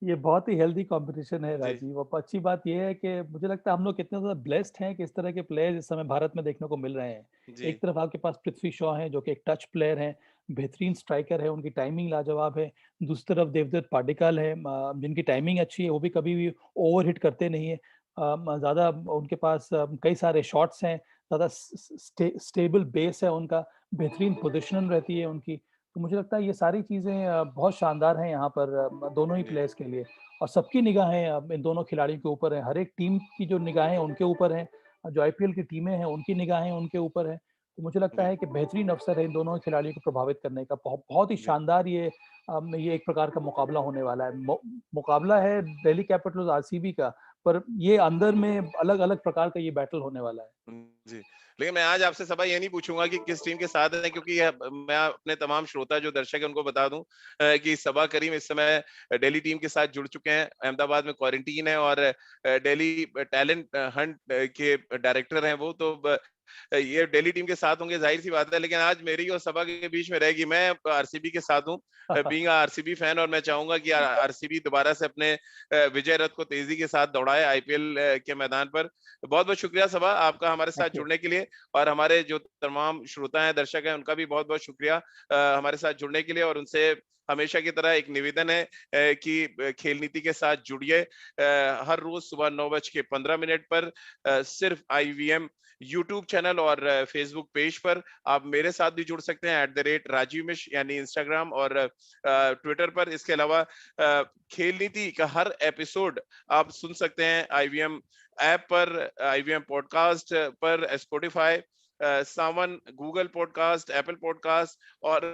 ये बहुत ही हेल्दी कॉम्पिटिशन है जी। राजीव। और अच्छी बात ये है कि मुझे लगता है हम लोग कितने ज़्यादा ब्लेस्ड हैं कि इस तरह के प्लेयर्स इस समय भारत में देखने को मिल रहे हैं। जी। एक तरफ आपके पास पृथ्वी शॉ हैं जो कि एक टच प्लेयर हैं, बेहतरीन स्ट्राइकर है, उनकी टाइमिंग लाजवाब है। दूसरी तरफ देवदत्त पाडिक्कल है, जिनकी टाइमिंग अच्छी है, वो भी कभी भी ओवरहिट करते नहीं है। ज़्यादा उनके पास कई सारे शॉट्स हैं, ज़्यादा स्टेबल बेस है उनका, बेहतरीन पोजीशनिंग रहती है उनकी। तो मुझे लगता है ये सारी चीज़ें बहुत शानदार हैं यहाँ पर दोनों ही जी। प्लेयर्स के लिए। और सबकी निगाहें अब इन दोनों खिलाड़ियों के ऊपर हैं, हर एक टीम की जो निगाहें उनके ऊपर हैं, जो आईपीएल की टीमें हैं उनकी निगाहें उनके ऊपर हैं। तो मुझे लगता जी। है कि बेहतरीन अवसर है इन दोनों खिलाड़ियों को प्रभावित करने का। बहुत ही जी। शानदार ये एक प्रकार का मुकाबला होने वाला है। मुकाबला है दिल्ली कैपिटल्स आरसीबी का, पर ये अंदर में अलग-अलग प्रकार का ये बैटल होने वाला है। जी। लेकिन मैं आज आपसे सवाल ये नहीं पूछूँगा कि किस टीम के साथ हैं, क्योंकि मैं अपने तमाम श्रोता जो दर्शक हैं उनको बता दूँ कि सबा करीम इस समय दिल्ली टीम के साथ जुड़ चुके हैं। अहमदाबाद में क्वारंटीन है, और दिल्ली टैलेंट हंट के डायरेक्टर हैं वो। तो ये दिल्ली टीम के साथ होंगे, ज़ाहिर-सी बात है। लेकिन आज मेरी और सबा के बीच में रहेगी। मैं आरसीबी के साथ हूँ, बीइंग अ आरसीबी फैन, और मैं चाहूँगा कि आरसीबी दोबारा से अपने विजय रथ को तेज़ी के साथ दौड़ाए आईपीएल के मैदान पर। बहुत-बहुत शुक्रिया सबा आपका हमारे साथ थैंक यू। जुड़ने के लिए, और हमारे जो तमाम श्रोता हैं, दर्शक हैं, उनका भी बहुत-बहुत शुक्रिया हमारे साथ जुड़ने के लिए। और उनसे हमेशा की तरह एक निवेदन है कि खेल नीति के साथ जुड़िए हर रोज सुबह 9:15 पर सिर्फ आईवीएम यूट्यूब चैनल और फेसबुक पेज पर। आप मेरे साथ भी जुड़ सकते हैं @राजीव मिश्र, यानी इंस्टाग्राम और ट्विटर पर। इसके अलावा खेल नीति का हर एपिसोड आप सुन सकते हैं आईवीएम ऐप पर, आईवीएम पॉडकास्ट पर, स्पॉटिफाई, सावन, गूगल पॉडकास्ट, एप्पल पॉडकास्ट और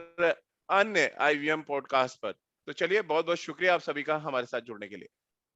अन्य आईवीएम पॉडकास्ट पर। तो चलिए, बहुत बहुत शुक्रिया आप सभी का हमारे साथ जुड़ने के लिए।